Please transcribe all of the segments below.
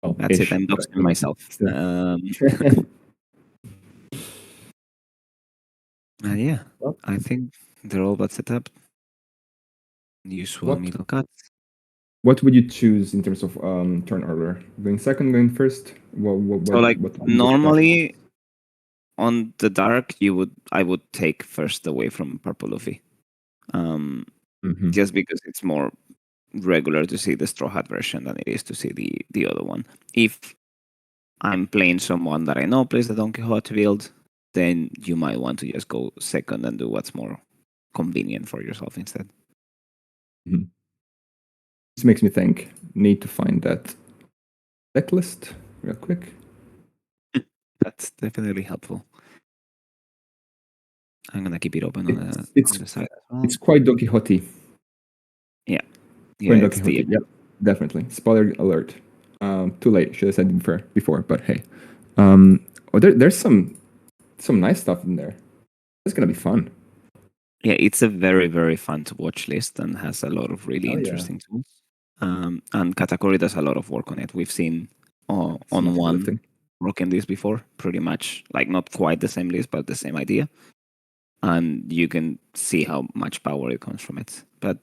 Oh, That's ish, it. I'm but doxing myself. Yeah, Well, I think they're all but set up. Usual what middle cuts. what would you choose in terms of turn order? Going second, going first? So like What would you expect? normally on the dark, I would take first away from Purple Luffy. Mhm. Just because it's more regular to see the Straw Hat version than it is to see the other one. If I'm playing someone that I know plays the Don Quixote build, then you might want to just go second and do what's more convenient for yourself instead. Mhm. This makes me think. Need to find that deck list real quick. That's definitely helpful. I'm gonna keep it open on the side as well. It's quite Don Quixote. Yeah, Quite Don it's the Quixote. Yep, definitely. Spoiler alert. Too late. Should have said before, but hey. There's some nice stuff in there. It's gonna be fun. yeah. It's a very very fun to watch list and has a lot of really Hell yeah. interesting tools. And Katakuri does a lot of work on it. We've seen Some on heavy one lifting. rocking this before, pretty much like not quite the same list, but the same idea. And you can see how much power it comes from it. But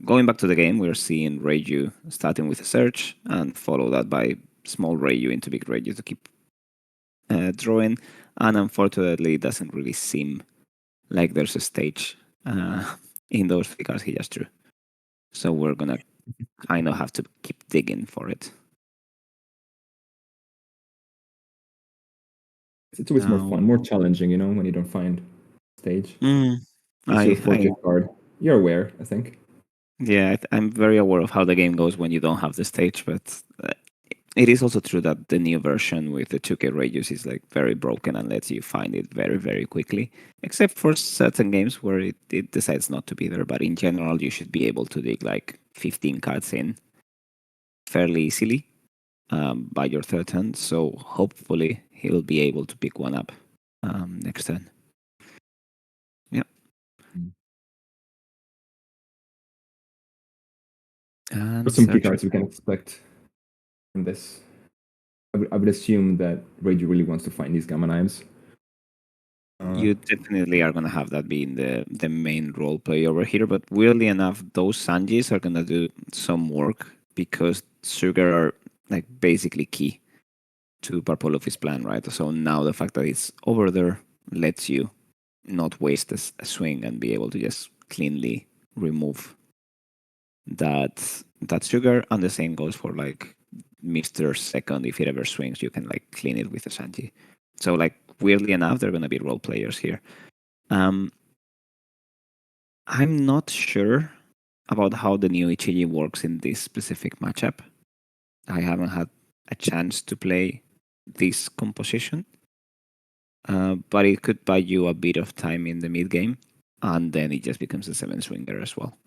going back to the game, we're seeing Reiju starting with a search and follow that by small Reiju into big Reiju to keep drawing. And unfortunately, it doesn't really seem like there's a stage in those three cards he just drew. So we're gonna kind of have to keep digging for it. It's always more fun, more challenging, when you don't find stage. It's your fortune card. You're aware, I think. Yeah, I'm very aware of how the game goes when you don't have the stage, but it is also true that the new version with the 2K radius is like very broken and lets you find it very, very quickly. Except for certain games where it decides not to be there, but in general, you should be able to dig like 15 cards in fairly easily by your third turn. So hopefully he'll be able to pick one up next turn. Yeah. And What some key cards we can expect from this? I would assume that Reiju really wants to find these Gamma Knives. You definitely are going to have that being the main role play over here, but weirdly enough, those Sanjis are going to do some work because Sugar are like basically key to Purple Luffy's plan, right? So now the fact that it's over there lets you not waste a swing and be able to just cleanly remove that Sugar, and the same goes for like Mr. Second. If it ever swings, you can like clean it with a Sanji. So like weirdly enough, they're going to be role players here. I'm not sure about how the new Ichiji works in this specific matchup. I haven't had a chance to play this composition, but it could buy you a bit of time in the mid game, and then it just becomes a 7-swinger as well.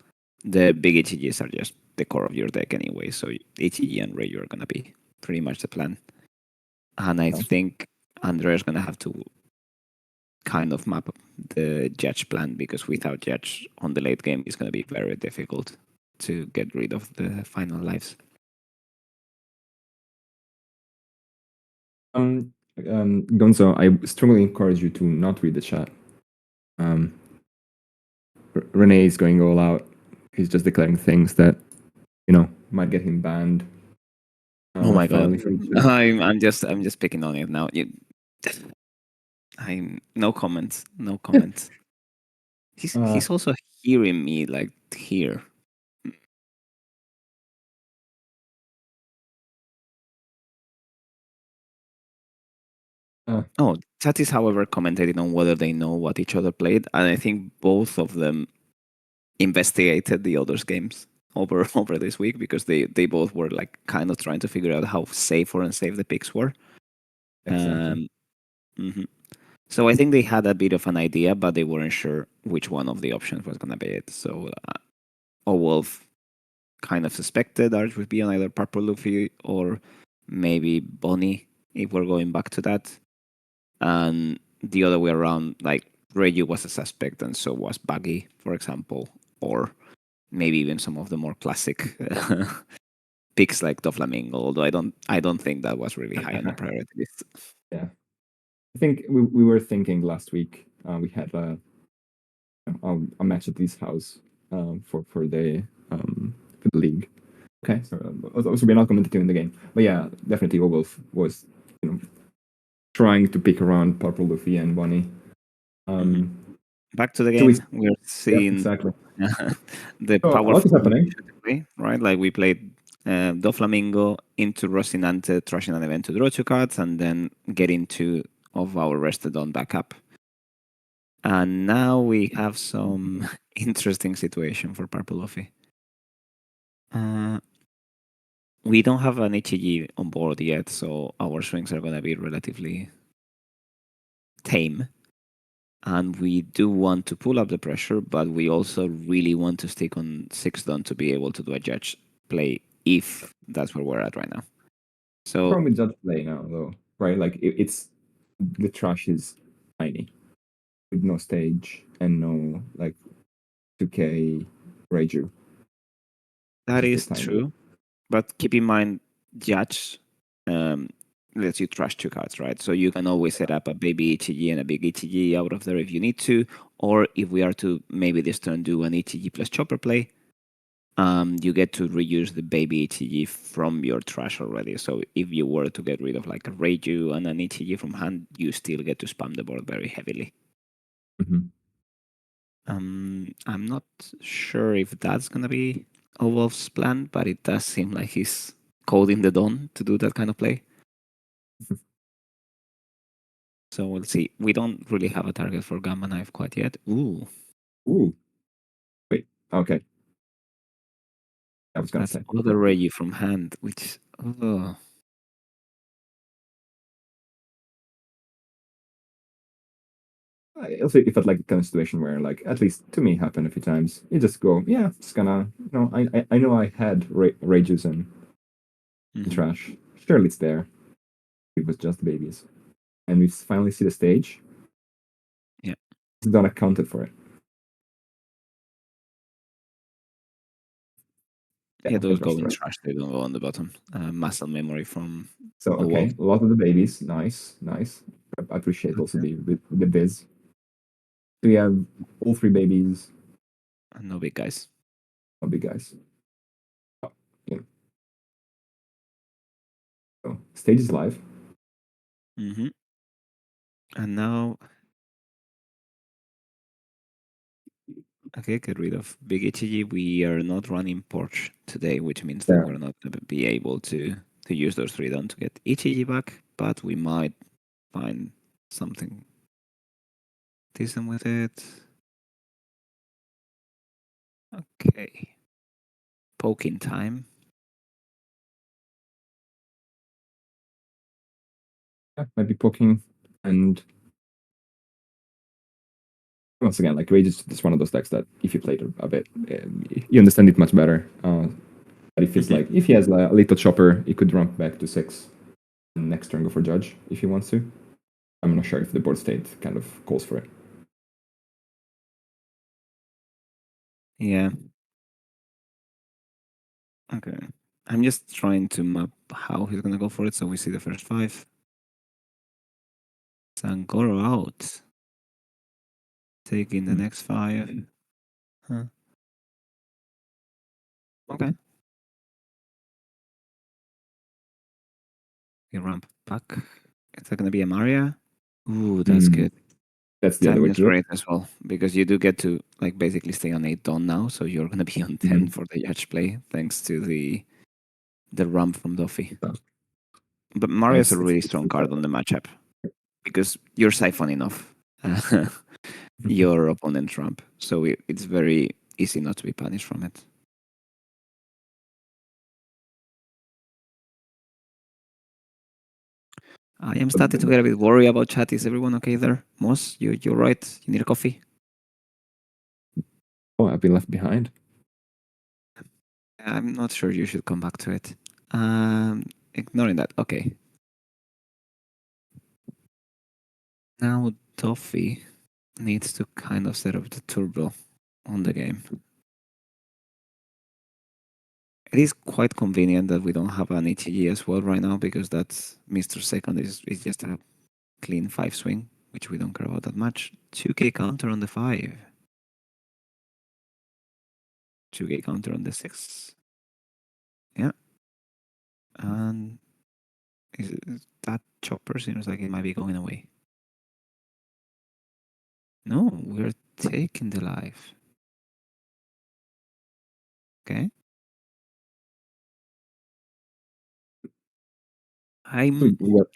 The big Ichijis are just the core of your deck anyway, so Ichiji and Ryu are going to be pretty much the plan. And I think Andrea's going to have to kind of map the Judge plan, because without Judge on the late game, it's going to be very difficult to get rid of the final lives. Gonzo, I strongly encourage you to not read the chat. Renee is going all out. He's just declaring things that, might get him banned. Oh my god! I'm just picking on it now. I'm no comments. No comments. He's also hearing me like here. Chat is, however, commentating on whether they know what each other played, and I think both of them investigated the other's games over this week, because they both were like kind of trying to figure out how safe or unsafe the picks were. Exactly. So I think they had a bit of an idea, but they weren't sure which one of the options was going to be it. So Owelf kind of suspected ARJ would be on either Purple Luffy or maybe Bonnie, if we're going back to that. And the other way around, like Reiju was a suspect, and so was Buggy, for example, or maybe even some of the more classic picks like Doflamingo, although I don't think that was really high on the priority list. Yeah, I think we were thinking last week. We had a match at this house for the league. Okay, so we're not commenting in the game, but yeah, definitely Owelf was trying to pick around Purple Luffy and Bonnie. Back to the So game, we're seeing exactly. the So a lot is powerful happening. play, right? Like we played Doflamingo into Rocinante, trashing an event to draw 2 cards, and then getting 2 of our rested on backup. And now we have some interesting situation for Purple Luffy. We don't have an HEG on board yet, so our swings are going to be relatively tame. And we do want to pull up the pressure, but we also really want to stick on 6 Don to be able to do a judge play if that's where we're at right now. So Problem with judge play now, though, right? Like it's the trash is tiny with no stage and no like 2K Reiju. that Just is tiny. true. But keep in mind, judge lets you trash 2 cards, right? So you can always set up a baby HEG and a big HEG out of there if you need to. Or if we are to maybe this turn do an HEG plus chopper play, you get to reuse the baby HEG from your trash already. So if you were to get rid of like a Reiju and an HEG from hand, you still get to spam the board very heavily. I'm not sure if that's gonna be Owolf's plan, but it does seem like he's coding the Dawn to do that kind of play. So we'll see. We don't really have a target for Gamma Knife quite yet. Ooh. Wait. Okay. I was gonna That's say. another Reiju from hand, which Also, it felt like the kind of situation where, like, at least to me, happened a few times. You just go, yeah, it's gonna, I know I had rages and trash. Surely it's there. It was just babies, and we finally see the stage. Yeah, it's not accounted for it. Yeah, those go in right. trash. They don't go on the bottom. Muscle memory from So okay, a lot of the babies, nice. I appreciate also the biz. So we have all 3 babies. No big guys. No big guys. Oh, yeah. So stage is live. And now, okay, get rid of big HEG. We are not running Porch today, which means that we're not going to be able to use those 3 down to get HEG back, but we might find something decent with it. Okay. Poking time. Yeah, might be poking, and once again, like Rage is one of those decks that if you played a bit, you understand it much better. But if it's like if he has a little chopper, he could ramp back to 6 and next turn go for judge if he wants to. I'm not sure if the board state kind of calls for it. Yeah. Okay. I'm just trying to map how he's going to go for it so we see the first 5. Sangoro out. Taking the next 5. Huh. Okay. We ramp back. Is that going to be a Maria? Ooh, that's good. That's the other way Timing to is do it. great as well because you do get to like basically stay on 8 Dawn now, so you're gonna be on 10 for the judge play thanks to the ramp from Duffy. But Mario is a really strong card on the matchup because you're siphoning off your opponent's ramp, so it's very easy not to be punished from it. I am starting to get a bit worried about chat. Is everyone okay there? Moss, you're right. You need a coffee? Oh, I've been left behind. I'm not sure you should come back to it. Ignoring that. Okay. Now Duffy needs to kind of set up the turbo on the game. It is quite convenient that we don't have an ETG as well right now because that's Mr. Second is just a clean 5 swing, which we don't care about that much. 2k counter on the 5. 2k counter on the 6. Yeah. And that chopper seems like it might be going away. No, we're taking the life. Okay. I'm What?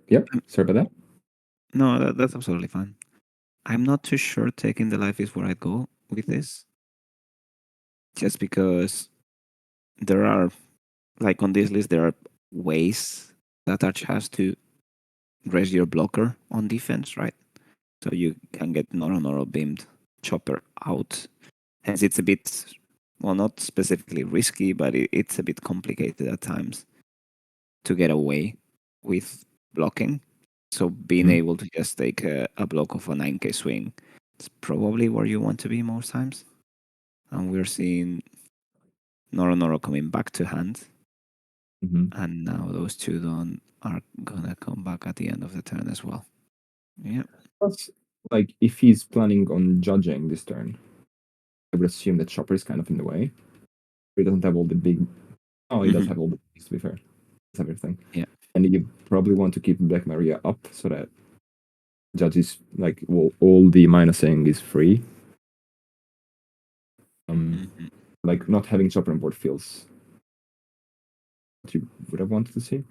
Yeah, sorry about that. no, that's absolutely fine. I'm not too sure taking the life is where I go with this. Just because there are, like on this list, there are ways that ARJ has to raise your blocker on defense, right? So you can get Noro beamed chopper out. Hence, it's a bit, well, not specifically risky, but it's a bit complicated at times to get away with blocking. So being able to just take a block of a 9k swing is probably where you want to be most times. And we're seeing Noro coming back to hand. And now those two don't are gonna come back at the end of the turn as well. Yeah. Plus, like, if he's planning on judging this turn, I would assume that chopper is kind of in the way. He doesn't have all the big. Oh, he does have all the bigs, to be fair. That's everything. Yeah. And you probably want to keep Black Maria up so that judge is like, well, all the minusing is free. Like not having chopper on board feels what you would have wanted to see.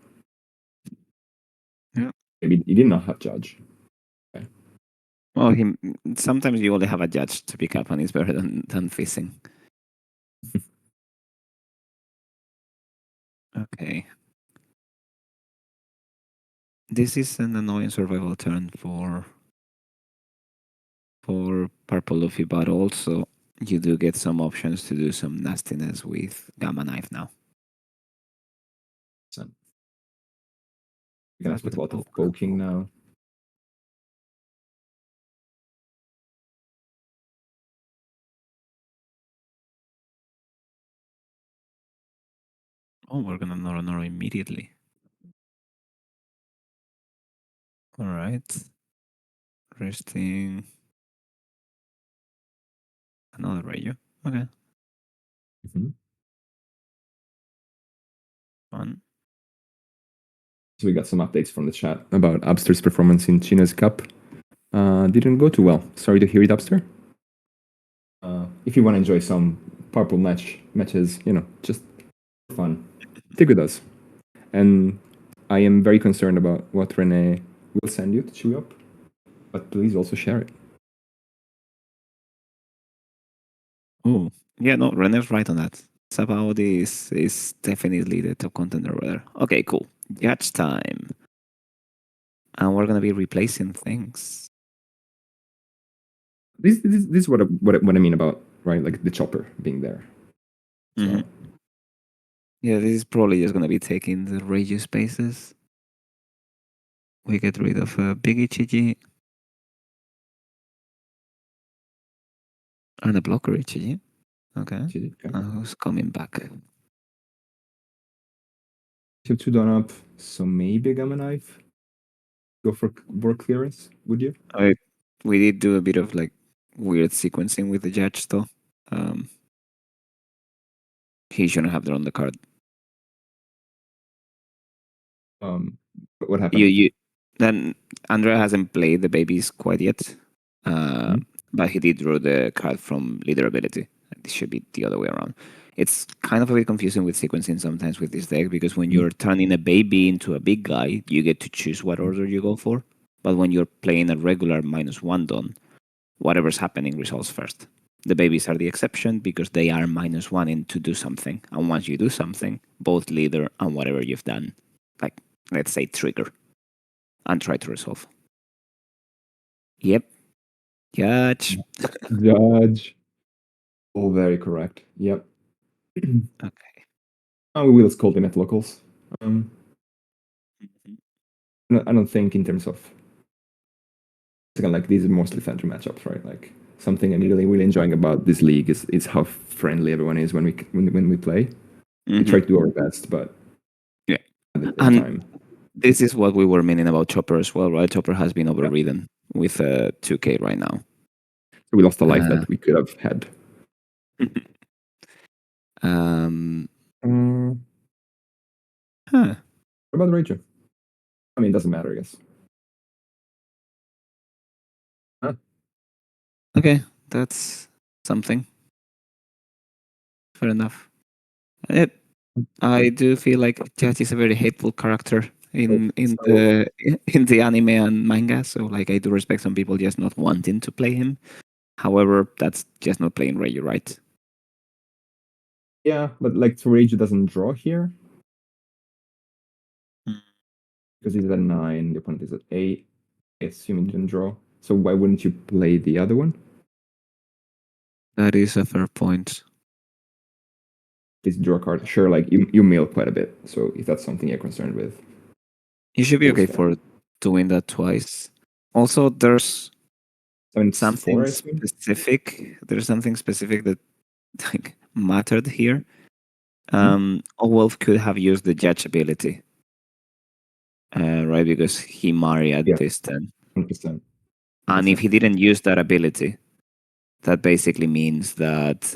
Yeah. Maybe he did not have judge. Okay. Well, sometimes you only have a judge to pick up, and it's better than fishing. Okay. This is an annoying survival turn for Purple Luffy, but also you do get some options to do some nastiness with Gamma Knife now. So you're gonna have to do a lot of poking now. Oh, we're gonna Noro immediately. All right. Resting. Another radio. Okay. Fun. So we got some updates from the chat about Abster's performance in China's Cup. Didn't go too well. Sorry to hear it, Abster. If you want to enjoy some purple matches, just for fun, stick with us. And I am very concerned about what Renee will send you to chew up, but please also share it. Oh, yeah, no, Rene's right on that. Sabaudi is definitely the top contender over there. Okay, cool. Judge time. And we're gonna be replacing things. This is what I mean about, right, like the chopper being there. So. Yeah, this is probably just gonna be taking the radius spaces. We get rid of Big Ichiji and a blocker Ichiji. Okay. Who's coming back? You have 2 done up, so maybe a Gamma Knife. Go for board clearance, would you? We did do a bit of like weird sequencing with the judge though. He shouldn't have drawn the card. What happened? Then Andrea hasn't played the babies quite yet. But he did draw the card from leader ability. This should be the other way around. It's kind of a bit confusing with sequencing sometimes with this deck because when you're turning a baby into a big guy, you get to choose what order you go for. But when you're playing a regular -1 Don, whatever's happening resolves first. The babies are the exception because they are -1 in to do something. And once you do something, both leader and whatever you've done, like let's say trigger, and try to resolve. Yep. Judge. Judge. All very correct. Yep. Okay. We will scold him at locals. I don't think in terms of like these are mostly Phantom matchups, right? Like something I'm really enjoying about this league is how friendly everyone is when we play. We try to do our best, but Yeah. at the same And time, this is what we were meaning about Chopper as well, right? Chopper has been overridden with 2K right now. we lost a life that we could have had. Huh. What about Rachel? I mean, it doesn't matter, I guess. Huh? Okay, that's something. Fair enough. I do feel like Judge is a very hateful character in So, the anime and manga. So like I do respect some people just not wanting to play him. However, that's just not playing Ryu, right? yeah, but like Rage doesn't draw here because he's at 9, the opponent is at 8. I assume he didn't draw. So why wouldn't you play the other one? That is a fair point. This draw card, sure, like you mill quite a bit. So if that's something you're concerned with, You should be that's okay fair. for doing that twice. Also, there's I mean, it's something 4, I assume. specific. There's something specific that like mattered here. Mhm. Owelf could have used the judge ability, right? Because he married Yeah, this turn. 100%. And if 100%. he didn't use that ability, that basically means that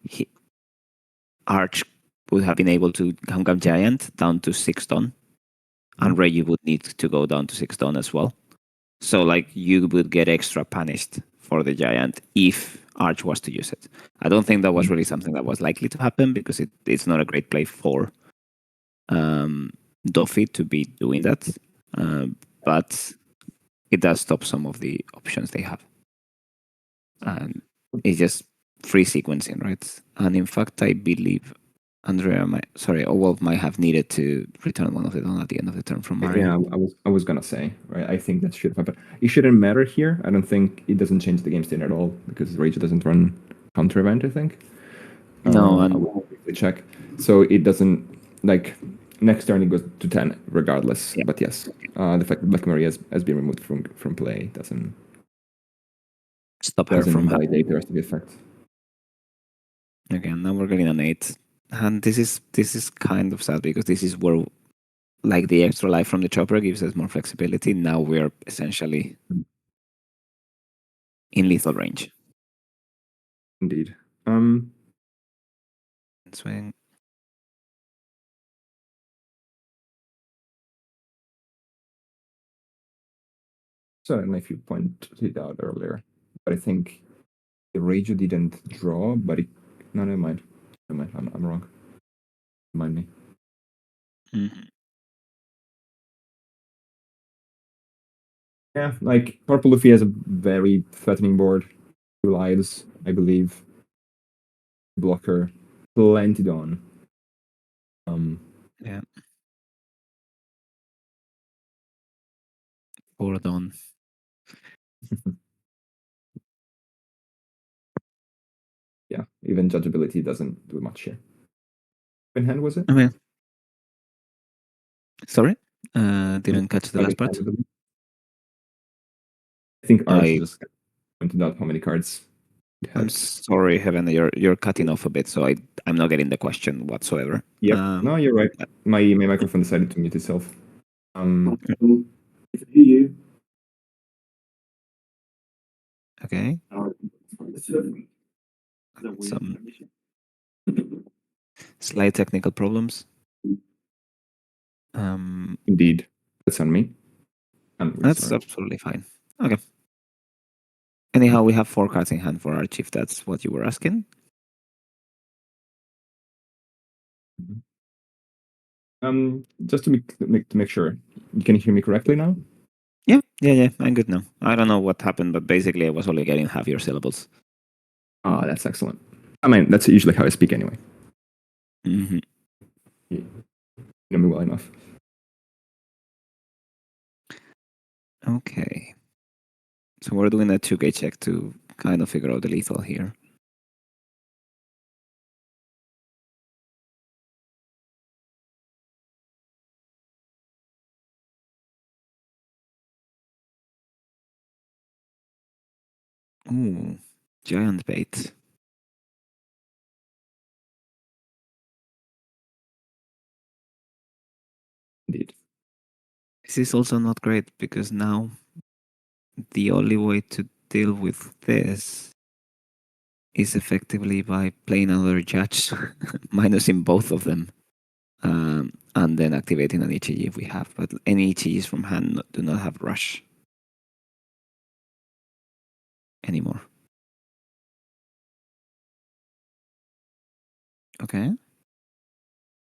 he, ARJ would have been able to Gungam Giant down to 6 ton, and Reggie would need to go down to 6 ton as well. So, like, you would get extra punished for the Giant if ARJ was to use it. I don't think that was really something that was likely to happen because it's not a great play for Doffy to be doing that. But it does stop some of the options they have. And it's just free sequencing, right? And in fact, I believe Owelf might have needed to return one of the dawn at the end of the turn from Mario. Yeah, I was gonna say, right? I think that should happen. It shouldn't matter here. I don't think it doesn't change the game state at all because Rage doesn't run counter event, I think. No, I and will quickly check. So it doesn't like next turn it goes to 10 regardless. yeah, But yes, the fact that Black Maria has been removed from play stop her doesn't from invalidate happening. the rest of the effect. Again, now we're getting an 8. And this is kind of sad because this is where like the extra life from the chopper gives us more flexibility. Now we're essentially in lethal range. Indeed. Swing. So I don't know if you pointed it out earlier, but I think the Rage didn't draw, but it. No, never mind. Never mind. I'm wrong. Remind me. Mm-hmm. Yeah, like Purple Luffy has a very threatening board. 2 lives, I believe. Blocker, plenty on. Yeah. Forward on. Yeah, even judgeability doesn't do much here. In hand was it? I mean, sorry, didn't catch the last part. I think ARJ I just pointed out how many cards it I'm had. sorry, Heaven, you're cutting off a bit, so I'm not getting the question whatsoever. Yep. No, you're right. My microphone decided to mute itself. Okay. Some slight technical problems. Indeed. That's on me. And That's restart. absolutely fine. Okay. Anyhow, we have 4 cards in hand for Arch, if that's what you were asking. Just to make sure, you can hear me correctly now? Yeah, I'm good now. I don't know what happened, but basically I was only getting half your syllables. Ah, that's excellent. I mean, that's usually how I speak anyway. Mm-hmm. You know me well enough. Okay. So we're doing a 2K check to kind of figure out the lethal here. Ooh, giant bait. Indeed. This is also not great because now the only way to deal with this is effectively by playing another judge, minusing both of them, and then activating an ETG if we have. But any ETGs from hand do not have rush anymore. Okay.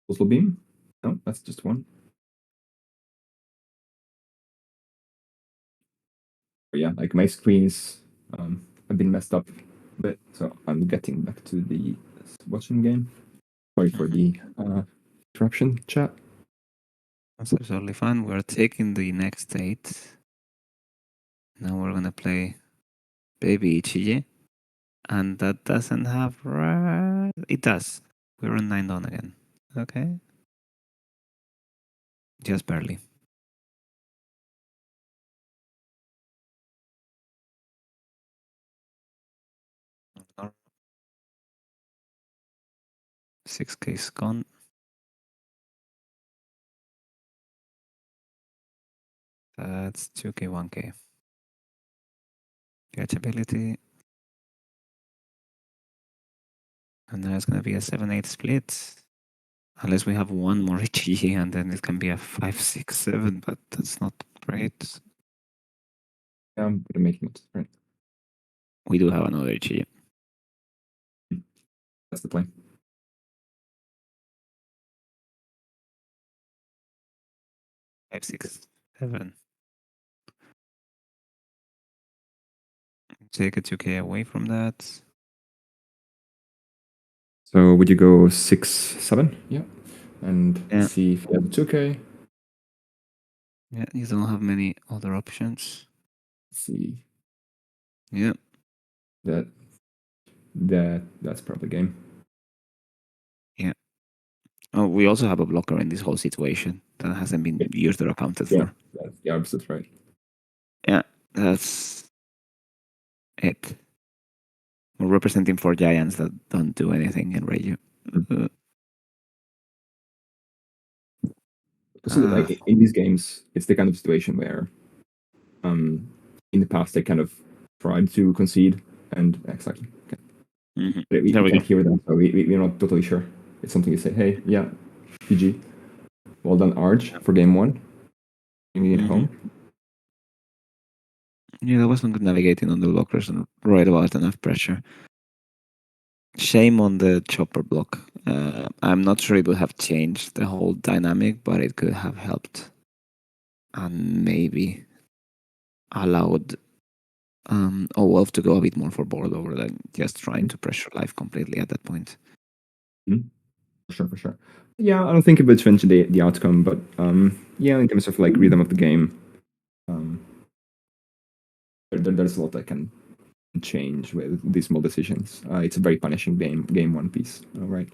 Coastal Beam? No, that's just one. But yeah, like my screens have been messed up a bit, so I'm getting back to the watching game. Sorry for the interruption, chat. That's absolutely fine. We're taking the next 8. Now we're gonna play Baby Ichiji. And that doesn't have it does. We're on 9 down again. Okay. Just barely. Six K's gone. That's 2K, 1K. Catchability. And now it's gonna be a 7-8 split. Unless we have one more HG and then it can be a 5-6-7, but that's not great. But I'm making it right. We do have another HG. That's the plan. Five, six, seven. Take a 2K away from that. So would you go 6-7? Yeah. And Yeah. see if you have 2K. Yeah, you don't have many other options. Let's see. Yeah. That's probably game. Yeah. Oh, we also have a blocker in this whole situation that hasn't been used or accounted Yeah, for. that's the opposite, right? Yeah, that's it. We're representing 4 giants that don't do anything in Reiju. So like in these games, it's the kind of situation where, in the past they kind of tried to concede, and exactly. Okay. But we can't hear them, so we're not totally sure. It's something you say, hey, yeah, GG. Well done, ARJ, for game 1. Bringing it home. Yeah, that wasn't good navigating on the blockers and right about enough pressure. Shame on the chopper block. I'm not sure it would have changed the whole dynamic, but it could have helped and maybe allowed Owelf to go a bit more for board over than just trying to pressure life completely at that point. For sure. Yeah, I don't think it would change the outcome, but yeah, in terms of like rhythm of the game, there's a lot that can change with these small decisions. It's a very punishing game one piece, right?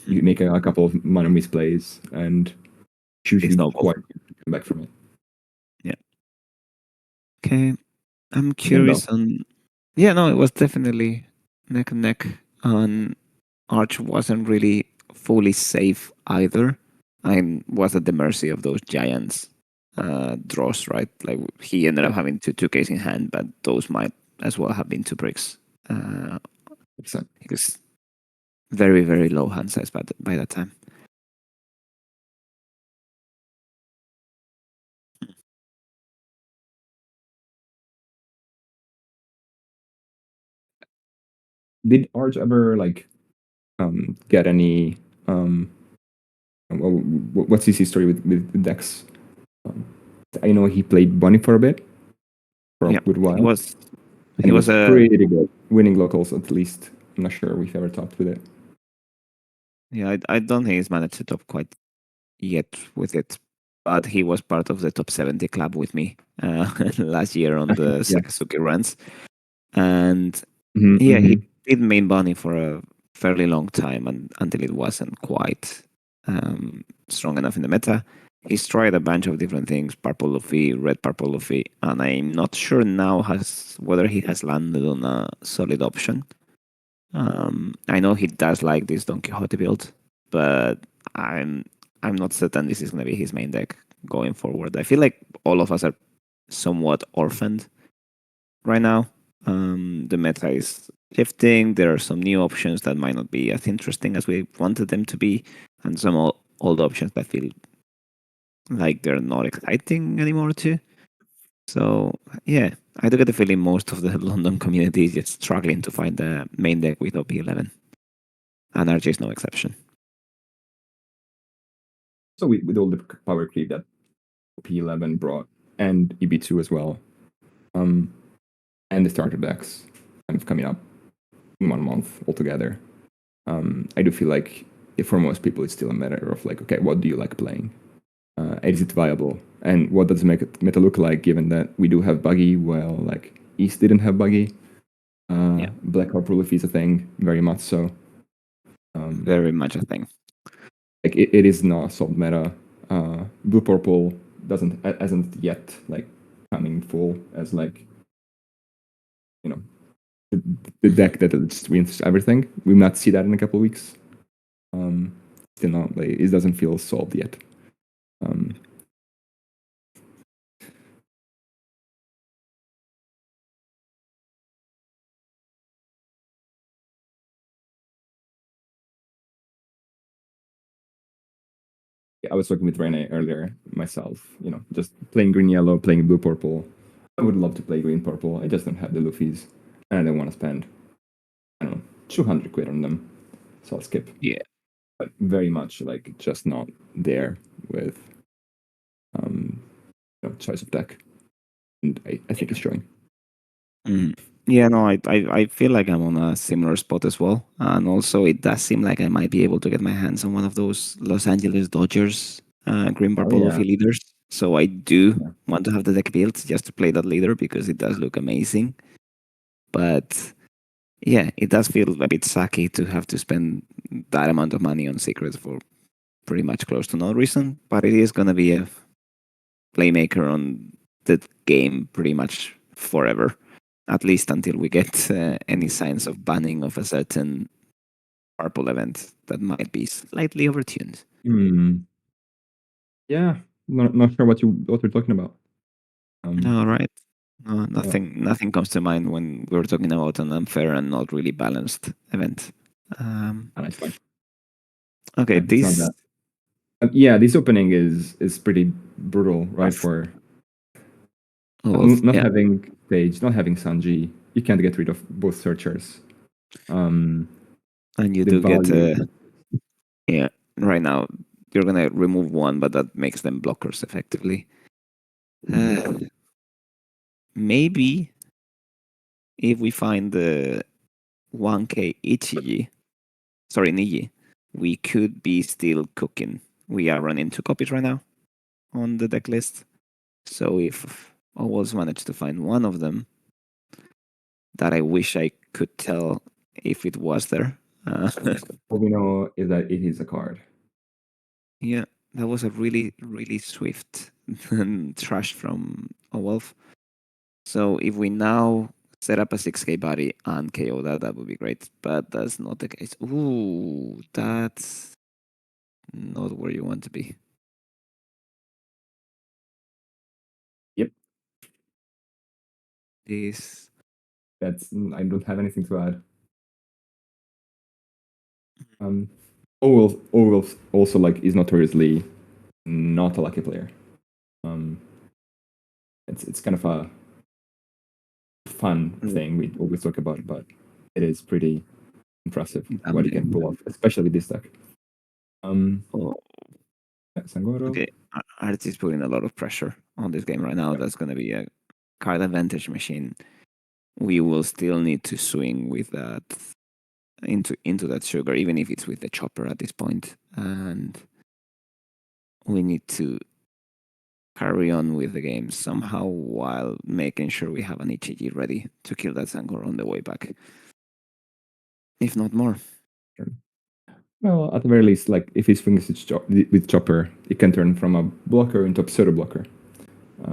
You make a couple of minor misplays and usually quite come back from it. Yeah. Okay. I'm curious on. Yeah, no, it was definitely neck and neck. Arch wasn't really fully safe either. I was at the mercy of those giants draws, right? Like he ended up having two Ks in hand, but those might as well have been 2 bricks. Because very, very low hand size by that time. Did Arch ever like get any what's his history with decks? I know he played Bunny for a bit, for a good while. He was pretty good, winning locals at least. I'm not sure we've ever topped with it. Yeah, I don't think he's managed to top quite yet with it, but he was part of the top 70 club with me last year on the Sakazuki runs. And he did main Bunny for a fairly long time until it wasn't quite strong enough in the meta. he's tried a bunch of different things, purple Luffy, red purple Luffy, and I'm not sure now has whether he has landed on a solid option. I know he does like this Don Quixote build, but I'm I'm not certain this is going to be his main deck going forward. I feel like all of us are somewhat orphaned right now. The meta is shifting. There are some new options that might not be as interesting as we wanted them to be, and some old options that feel like they're not exciting anymore too. So yeah, I do get the feeling most of the London community is just struggling to find the main deck with OP11, and ARJ is no exception. So with all the power creep that P11 brought, and EB2 as well, and the starter decks kind of coming up in 1 month altogether, I do feel like for most people it's still a matter of like, okay, what do you like playing? Is it viable? And what does meta look like given that we do have buggy? Well, like East didn't have buggy. Black Hawk Prolife is a thing, very much so. Very much a thing. Like it is not solved meta. Blue Purple hasn't yet like coming full as like, you know, the deck that just wins everything. We might see that in a couple of weeks. Still not like it doesn't feel solved yet. I was talking with Rene earlier myself, just playing green yellow, playing blue purple. I would love to play green purple. I just don't have the Luffy's, and I don't want to spend, I don't know, 200 quid on them. So I'll skip. Yeah. But very much like just not there with choice of deck. And I think it's showing. Yeah, no, I feel like I'm on a similar spot as well. And also, it does seem like I might be able to get my hands on one of those Los Angeles Dodgers Green Purple Luffy leaders. So I do want to have the deck built just to play that leader because it does look amazing. But yeah, it does feel a bit sucky to have to spend that amount of money on secrets for pretty much close to no reason. But it is going to be a playmaker on the game pretty much forever, at least until we get any signs of banning of a certain purple event that might be slightly overtuned. Yeah, not sure what you're talking about. All right. No, nothing comes to mind when we're talking about an unfair and not really balanced event. That's fine. Okay, It's not this that. Yeah, this opening is pretty brutal, right? For not having Sage, not having Sanji, you can't get rid of both searchers. And you do get yeah. Right now, you're gonna remove one, but that makes them blockers effectively. Maybe if we find the 1K Ichiji, sorry, Niji, we could be still cooking. We are running 2 copies right now on the deck list. So if I was managed to find one of them that I wish I could tell if it was there. All we know is that it is a card. Yeah, that was a really, really swift trash from Owelf. So if we now set up a 6K body and KO that, that would be great. But that's not the case. Ooh, that's not where you want to be. Yep. This. I don't have anything to add. Owelf also like is notoriously not a lucky player. It's kind of a fun thing we always talk about, but it is pretty impressive what he can pull off, especially with this deck. Sangoro. Okay, ARJ is putting a lot of pressure on this game right now. That's going to be a card advantage machine. We will still need to swing with that into that sugar, even if it's with the chopper at this point, and we need to carry on with the game somehow while making sure we have an Ichiji ready to kill that Sangoro on the way back, if not more. Well, at the very least, like if he swings with chopper, it can turn from a blocker into a pseudo blocker. I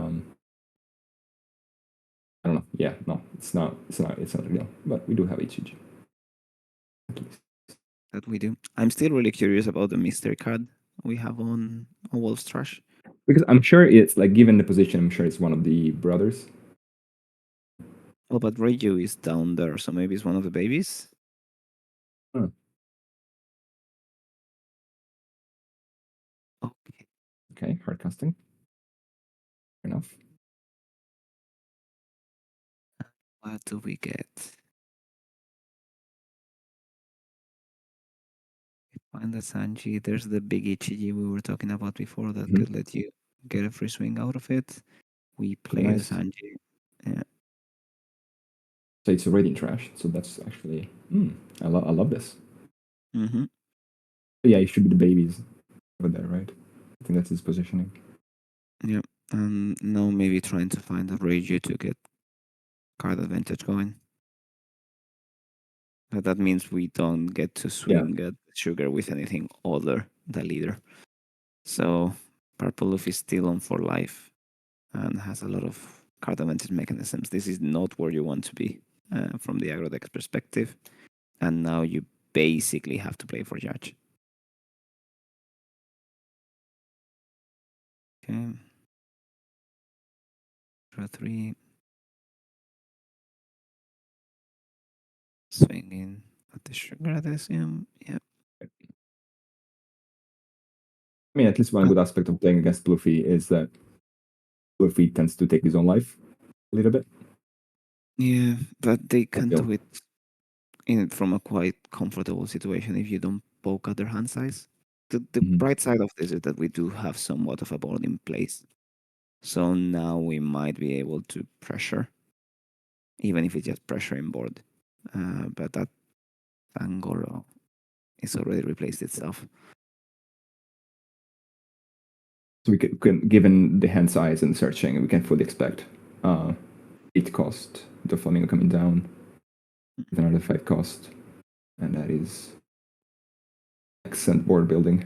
don't know. Yeah, no, it's not. It's not. It's not real. But we do have HEG. That we do. I'm still really curious about the mystery card we have on Wolf's Trash. Because I'm sure it's like given the position, I'm sure it's one of the brothers. Oh, but Reiju is down there, so maybe it's one of the babies. Huh. Okay. Okay, hard casting. Fair enough. What do we get? Find the Sanji. There's the big Ichiji we were talking about before that could let you get a free swing out of it. We Pretty play the nice. Sanji. Yeah. So it's already in trash. So that's actually. I love this. Mm-hmm. But yeah, it should be the babies over there, right? I think that's his positioning. Yeah. And now maybe trying to find a Reiju to get card advantage going. But that means we don't get to swing at Sugar with anything other than leader. So Purple Luffy is still on for life and has a lot of card advantage mechanisms. This is not where you want to be from the aggro deck perspective. And now you basically have to play for Judge. Okay. Draw 3. Swinging at the Sugar, I assume. Yeah. I mean, at least one good aspect of playing against Luffy is that Luffy tends to take his own life a little bit. Yeah, but they can Feel. do it from a quite comfortable situation if you don't poke at their hand size. The bright side of this is that we do have somewhat of a board in place. So now we might be able to pressure, even if it's just pressuring board. But that Angoro is already replaced itself. So we can, given the hand size and searching, we can fully expect 8 cost, the Flamingo coming down with another 5 cost, and that is excellent board building.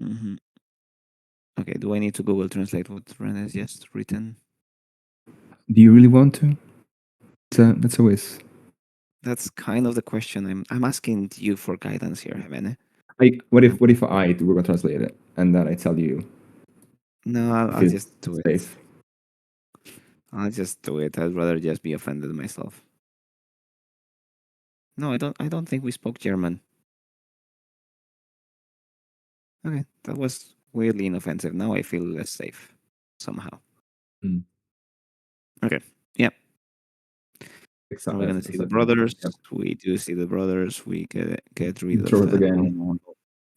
Mm-hmm. Okay, do I need to Google Translate what Ren has just written? Do you really want to? That's always. That's kind of the question. I'm asking you for guidance here, Jimene. What if I do Google Translate it and then I tell you No, I'll if just do it's it. safe? I'll just do it. I'd rather just be offended myself. No, I don't. I don't think we spoke German. Okay, that was weirdly inoffensive. Now I feel less safe somehow. Mm. Okay, yeah. Are we gonna That's see the something. brothers? Yep. We do see the brothers. We get rid of Throw it that again.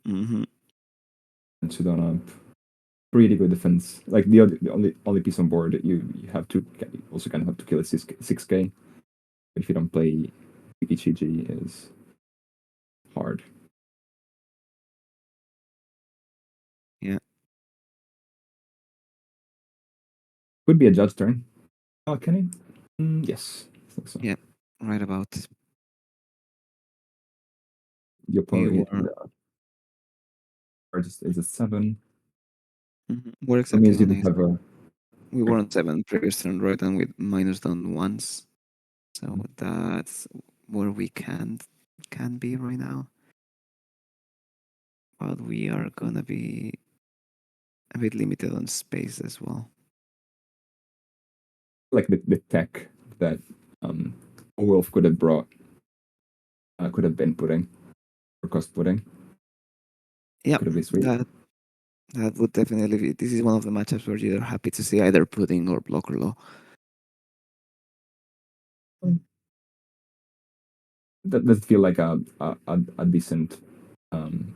Mm-hmm. And Sudan up. Pretty good defense. Like the only piece on board you have to also kind of have to kill a 6K. If you don't play Ichiji is hard. Yeah. Could be a judge turn. Oh, can he? Yes. I think so. Yeah. Right about. The We opponent were. is a 7. We're That exactly means you on do it. have a. We were on 7 previous turn, right? And with minus down once. So that's where we can be right now. But we are gonna be a bit limited on space as well. Like the tech that Owelf could have brought, could have been pudding or cost pudding. Yeah, Could have been sweet. that would definitely be. This is one of the matchups where you're happy to see either pudding or blocker law. That does feel like a decent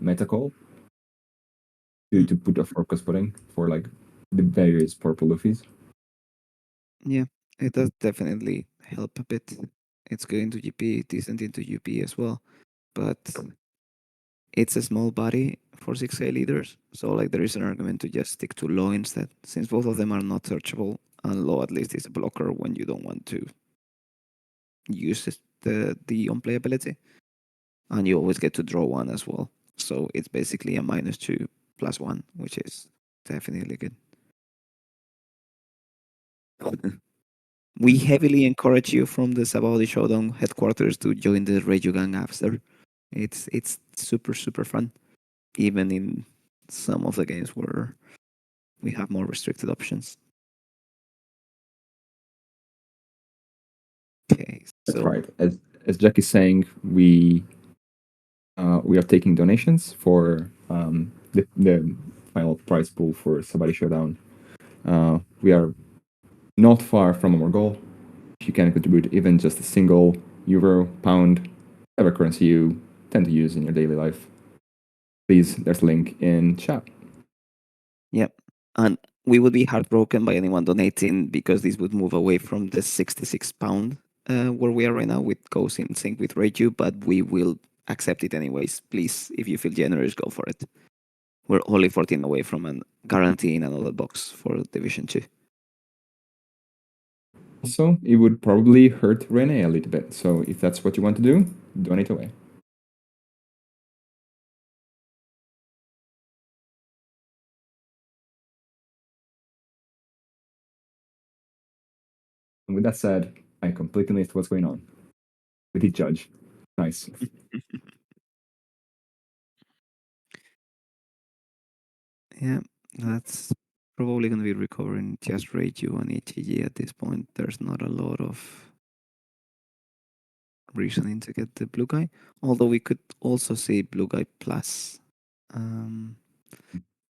meta call to put a focus pudding for like the various purple Luffys. Yeah, it does definitely help a bit. It's going to GP, decent into UP as well, but it's a small body for 6A leaders, so like there is an argument to just stick to law instead, since both of them are not searchable, and law at least is a blocker when you don't want to use the unplayability. and you always get to draw one as well. So it's basically a -2 + 1, which is definitely good. We heavily encourage you from the Sabaody Showdown headquarters to join the Reiju Gang after. It's super fun, even in some of the games where we have more restricted options. Okay, That's so right. As Jack is saying, we are taking donations for the final prize pool for Sabari Showdown. We are not far from our goal. If you can contribute even just a single euro, pound, whatever currency you tend to use in your daily life, please, there's a link in chat. Yep. And we would be heartbroken by anyone donating because this would move away from the £66 where we are right now, which goes in sync with Reiju, but we will accept it anyways. Please, if you feel generous, go for it. We're only 14 away from an guaranteeing another box for Division 2. Also, it would probably hurt Rene a little bit. So if that's what you want to do, donate away. And with that said, I completely missed what's going on. We did judge. Nice. Yeah, that's probably going to be recovering just Reiju and HEG at this point. There's not a lot of reasoning to get the blue guy, although we could also see blue guy plus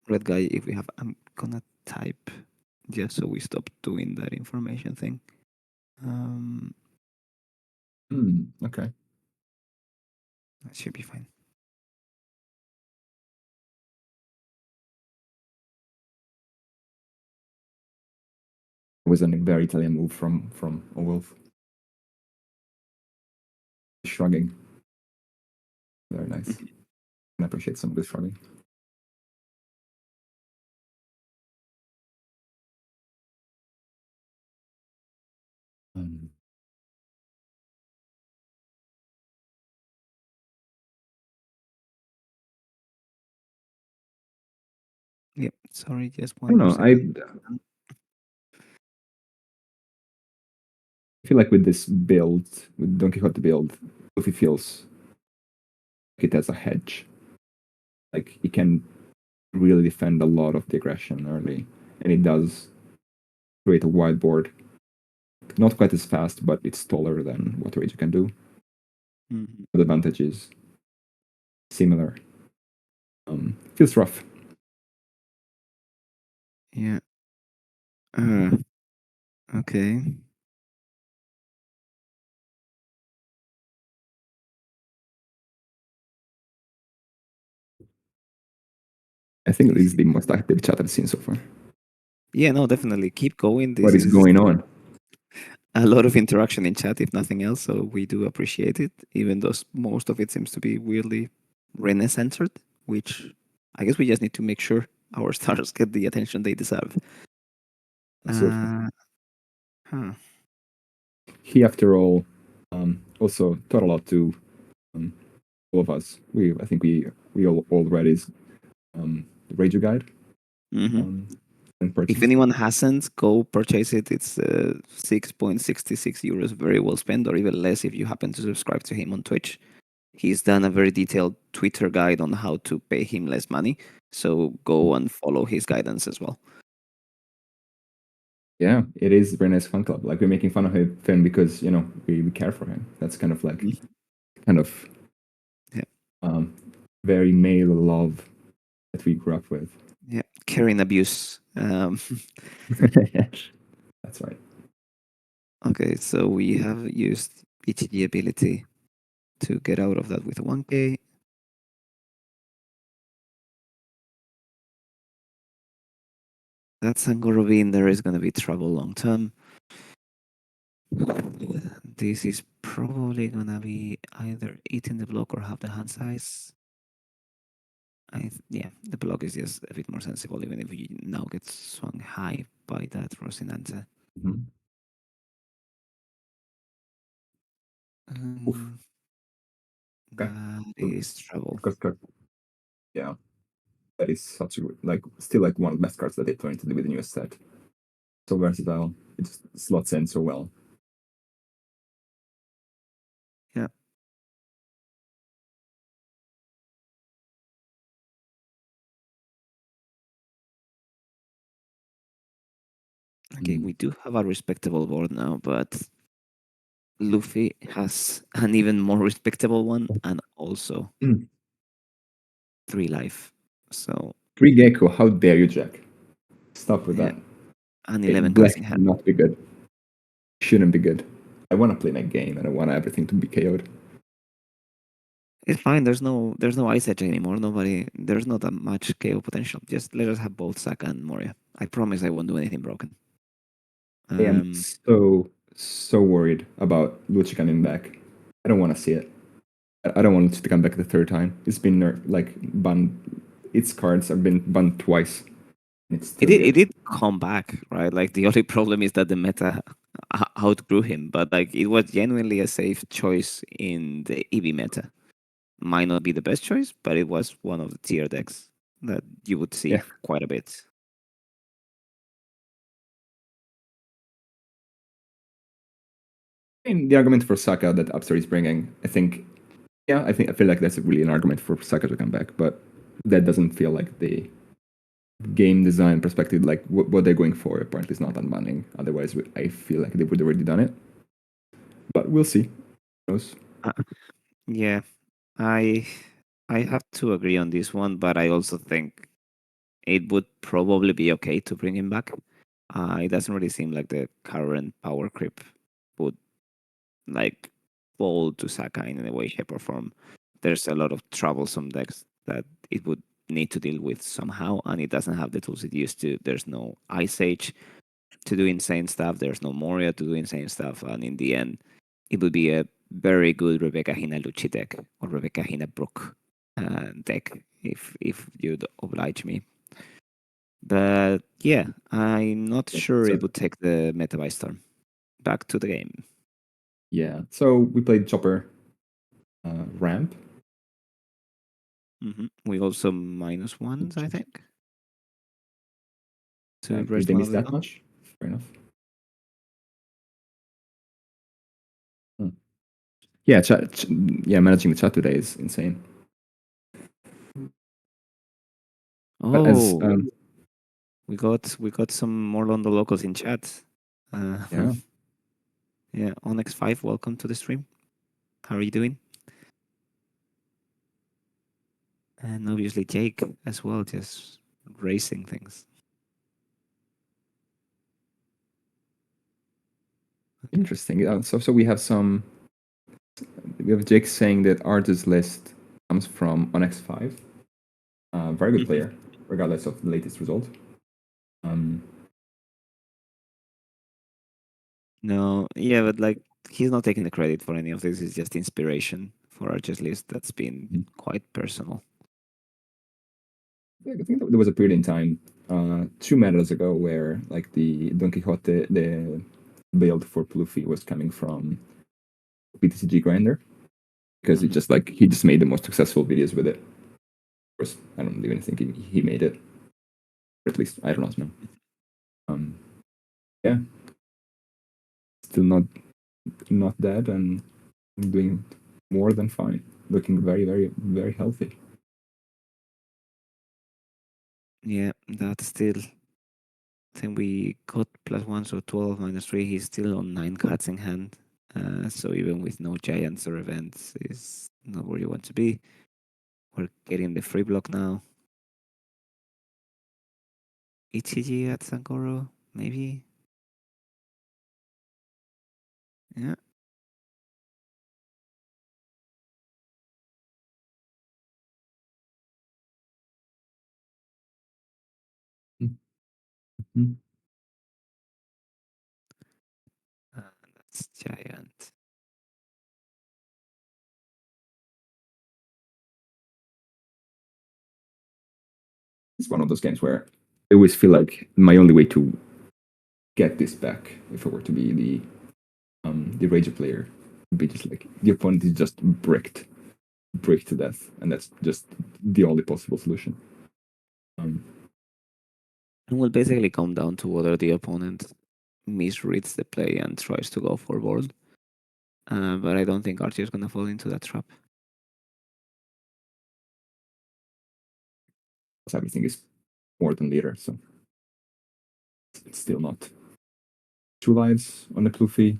red guy if we have. I'm gonna type just so we stop doing that information thing. Okay. That should be fine. It was a very Italian move from Owelf. Shrugging. Very nice. I appreciate some good shrugging. Yep. Sorry, just I one don't more know. second. I feel like with this build, with Don Quixote build, Luffy feels like it has a hedge. Like it can really defend a lot of the aggression early, and it does create a wide board. Not quite as fast, but it's taller than what Rage can do. Mm-hmm. The advantage is similar. Feels rough. Yeah. Okay. I think this This is the most active chat I've seen so far. Yeah, no, definitely keep going. This What is is going on? a lot of interaction in chat, if nothing else. So we do appreciate it, even though most of it seems to be weirdly Rene centered, which I guess we just need to make sure our stars get the attention they deserve. Absolutely. Huh. He, after all, also taught a lot to all of us. I think we all read his the Rager guide Mm-hmm. and If purchased. anyone hasn't, go purchase it. It's 6.66 euros, very well spent, or even less if you happen to subscribe to him on Twitch. He's done a very detailed Twitter guide on how to pay him less money. So go and follow his guidance as well. Yeah, it is a very nice fan club. Like we're making fun of him because we care for him. That's kind of like kind of Yeah. very male love that we grew up with. Yeah, caring abuse. That's right. Okay, so we have used ETG ability to get out of that with 1k. That's Angorovin. There is going to be trouble long term. This is probably going to be either eating the block or have the hand size. Yeah, the block is just a bit more sensible, even if we now get swung high by that Rosinante. Mm-hmm. Um, Okay. That is trouble. Yeah, that is such a still like one of the best cards that they put into with the newest set. So versatile. It just slots in so well. Yeah. Okay, we do have a respectable board now, but Luffy has an even more respectable one and also Mm. 3 life. So, 3 Gecko, how dare you, Jack? Stop with yeah, that. and 11 Black cards in should hand. not be good. Shouldn't be good. I want to play that game and I want everything to be KO'd. It's fine. There's no Ice Edge anymore. There's not that much KO potential. Just let us have both Saka and Moria. I promise I won't do anything broken. I am Um, so worried about Lucha coming back. I don't want to see it. I don't want it to come back the third time. It's been banned. Its cards have been banned twice. And it's it still did it good. did come back, right? Like the only problem is that the meta outgrew him, but like it was genuinely a safe choice in the EV meta. Might not be the best choice, but it was one of the tier decks that you would see Yeah. quite a bit. I mean, the argument for Saka that Upstart is bringing, I feel like that's really an argument for Saka to come back, but that doesn't feel like the game design perspective, like what they're going for. Apparently, is not unbanning. Otherwise, I feel like they would have already done it. But we'll see. Who knows? Uh, yeah, I I have to agree on this one, but I also think it would probably be okay to bring him back. It doesn't really seem like the current power creep would like fall to Saka in any way, shape, or form. There's a lot of troublesome decks that it would need to deal with somehow, and it doesn't have the tools it used to. There's no Ice Age to do insane stuff. There's no Moria to do insane stuff, and in the end, it would be a very good Rebecca Hina Lucci deck or Rebecca Hina Brook deck if you'd oblige me. But yeah, I'm not sure So it would take the meta by storm. Back to the game. yeah, so we played Chopper ramp. We also minus ones, I think, to Did rest they one miss of the that gun. much? Fair enough. Hmm. Yeah, yeah, managing the chat today is insane. But as Oh, we got some more London locals in chat. Uh, yeah, yeah, Onyx5, welcome to the stream. How are you doing? And obviously Jake as well, just racing things. interesting. So we have Jake saying that ARJ's list comes from Onyx 5. Very good player, regardless of the latest result. Um, No, yeah, but like he's not taking the credit for any of this. It's just inspiration for ARJ's list that's been Mhm. quite personal. I think there was a period in time, 2 metas ago, where like the Don Quixote, the build for Luffy was coming from BTCG Grinder because it just like he just made the most successful videos with it. Of course, I don't even think he made it, or at least I don't know. Um, yeah, still not dead and doing more than fine. Looking very healthy. Yeah, that's still. I think we got +1, so 12 -3. He's still on 9 cards in hand. So even with no giants or events, is not where you want to be. We're getting the free block now. Ichiji at Sankoro, maybe. Yeah. Mhm. That's giant. It's one of those games where I always feel like my only way to get this back, if I were to be the Rager player, would be just like the opponent is just bricked. brick to death, and that's just the only possible solution. It will basically come down to whether the opponent misreads the play and tries to go for board. But I don't think ARJ is going to fall into that trap. Everything is more than leader, so it's still not 2 lives on the Pluffy.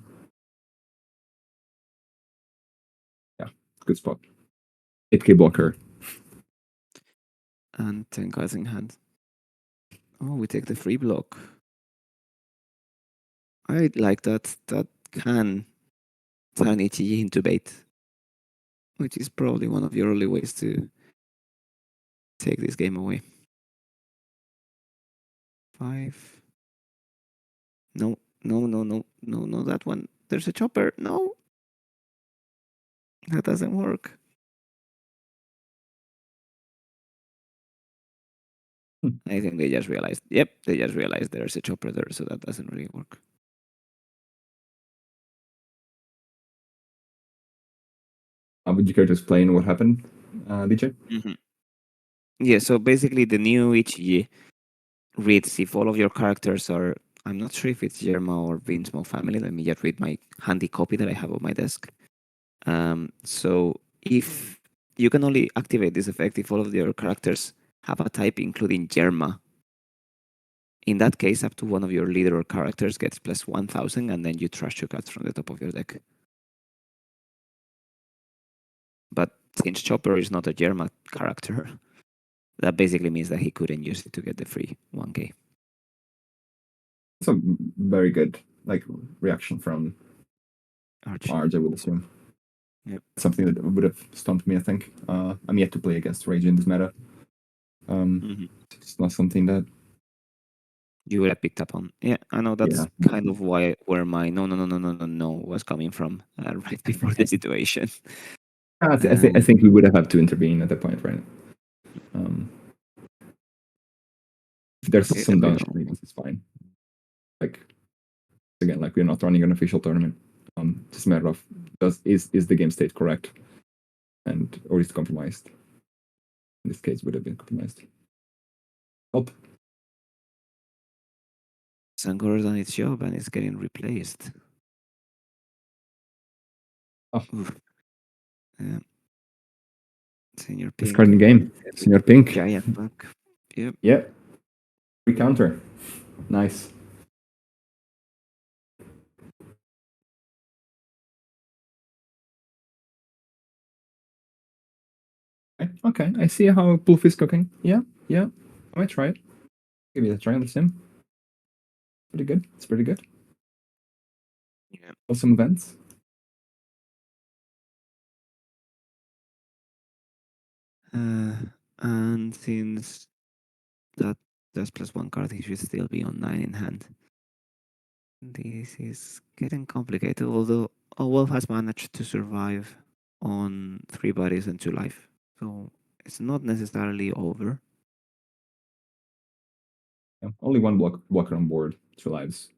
Yeah, good spot. 8k blocker. And 10 cards in hand. Oh, we take the free block. I like that. That can turn ETG into bait, which is probably one of your only ways to take this game away. 5. No, no, no, no, no, no, that one. There's a chopper. No. That doesn't work. I think they just realized. Yep, they just realized there's a chopper there, so that doesn't really work. Would you care to explain what happened, DJ? Yeah, so basically the new HG reads if all of your characters are. I'm not sure if it's Yerma or Vinsmo family. Let me just read my handy copy that I have on my desk. So if you can only activate this effect if all of your characters have a type including Yerma. In that case, up to one of your leader or characters gets plus 1000, and then you trash 2 cards from the top of your deck. But since Chopper is not a Yerma character, that basically means that he couldn't use it to get the free 1k. It's a very good reaction from ARJ, I would assume. Yep. Something that would have stumped me, I think. I'm yet to play against Rage in this meta. It's not something that you would have picked up on. Yeah, I know that's kind of where my no was coming from right before the situation. I think we would have had to intervene at that point, right? If there's some downshining, it's fine. Again, we're not running an official tournament. Just a matter of is the game state correct, or is it compromised? In this case, would have been compromised. Help. Sangor's done its job and it's getting replaced. Oh. Yeah. Senior Pink. Discard the game. Senior Pink. Giant back. Yep. Yep. Free counter. Nice. Okay, I see how Poof is cooking. Yeah. I might try it. Give it a try on the sim. Pretty good. It's pretty good. Yeah. Awesome events. And since that's plus 1 card, he should still be on 9 in hand. This is getting complicated, although Owelf has managed to survive on 3 bodies and 2 life. So it's not necessarily over. Yeah, only one blocker on board, 2 lives.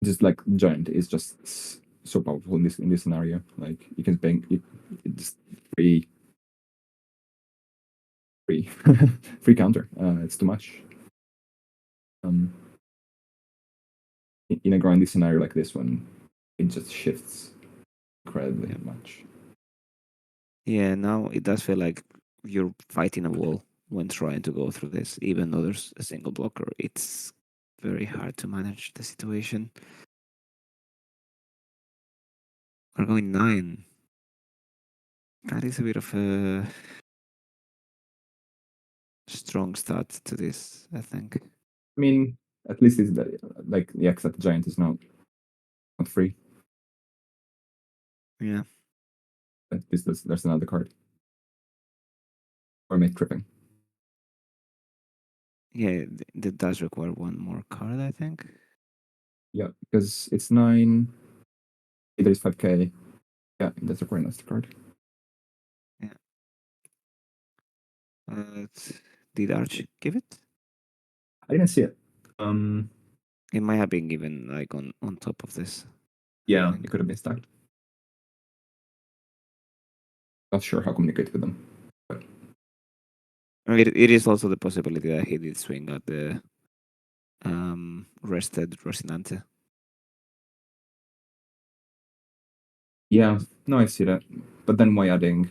Just Giant is just so powerful in this scenario. You can bank it just free free counter. It's too much. In a grindy scenario like this one, it just shifts incredibly much. Yeah, now it does feel like you're fighting a wall when trying to go through this, even though there's a single blocker. It's very hard to manage the situation. We're going 9. That is a bit of a strong start to this, I think. I mean, at least it's the X Giant is not free. Yeah. There's another card. Or make tripping. Yeah, that does require one more card, I think. Yeah, because it's 9. There's 5k. Yeah, that's requiring another card. Yeah. Did ARJ give it? I didn't see it. It might have been given on top of this. Yeah, it could have been stacked. Not sure how to communicate with them. But I mean, it is also the possibility that he did swing at the rested Rocinante. yeah, no, I see that. But then why adding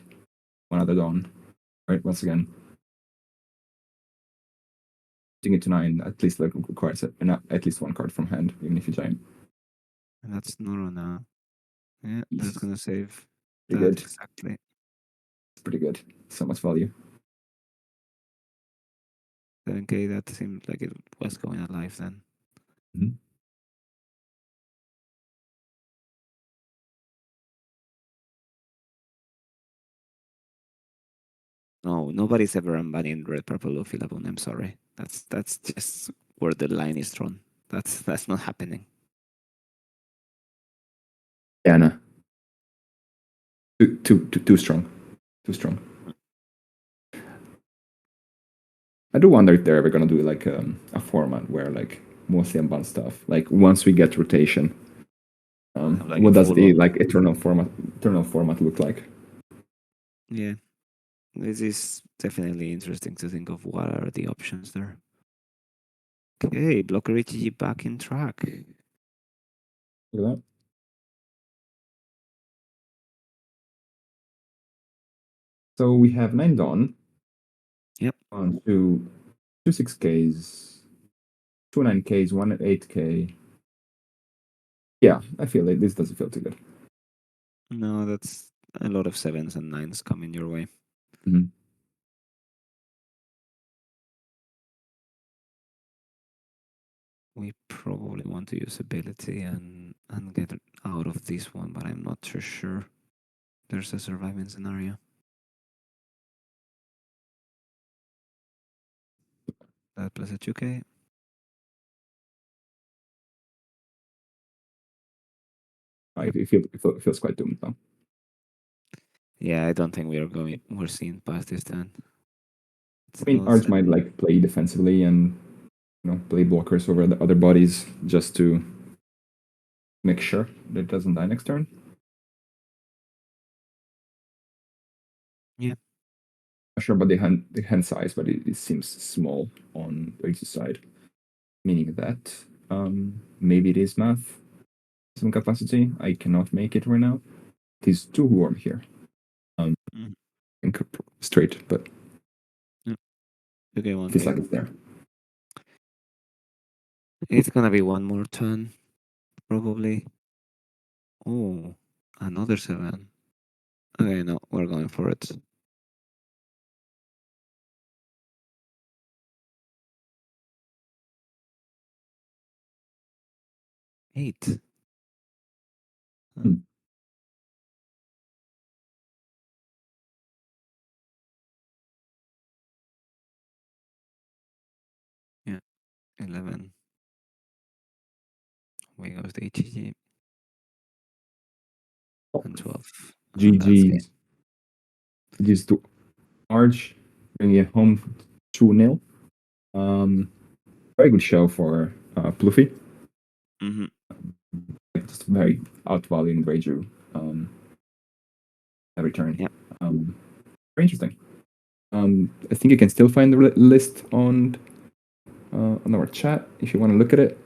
one other Dawn? Right, once again. Putting it to 9 at least like requires at least one card from hand, even if you giant. And that's Noro now. Yeah, that's Yes. gonna save Pretty that good. exactly. It's pretty good. So much value. 7K, that seemed like it was going alive then. Mhm. No, nobody's ever unbanning red purple Luffy Laboon. I'm sorry. That's just where the line is drawn. That's not happening. Yeah, no. Too strong. Too strong. I do wonder if they're ever gonna do like a format where like mostly unbound stuff. Like once we get rotation, Like what a does full the on. like eternal format look like? Yeah. This is definitely interesting to think of what are the options there. Okay, Blocker HG back in track. Look at that. So we have 9 Dawn. Yep. On two 6Ks, two 9Ks, one 8K. Yeah, I feel like this doesn't feel too good. No, that's a lot of 7s and 9s coming your way. Mm-hmm. We probably want to use ability and get out of this one, but I'm not too sure there's a surviving scenario. That plus a 2K. It feels quite doomed now. Yeah, I don't think we're seeing past this turn. I mean, ARJ might like play defensively and play blockers over the other bodies just to make sure that it doesn't die next turn. Yeah. Not sure about the hand size, but it seems small on the ARJ's side, meaning that maybe it is math some capacity. I cannot make it right now. It is too warm here. Straight, but Okay, one feels game. like it's there. It's gonna be one more turn, probably. Oh, another 7. Okay, no, we're going for it. 8. Hmm. Yeah, 11. We goes the HG. And 12. And that's game. GG's. GG's to ARJ, bringing it home 2-0. Very good show for Pluffy. Mm-hmm. Just very outvaluing Reiju every turn. Yeah. Very interesting. I think you can still find the list on our chat if you want to look at it.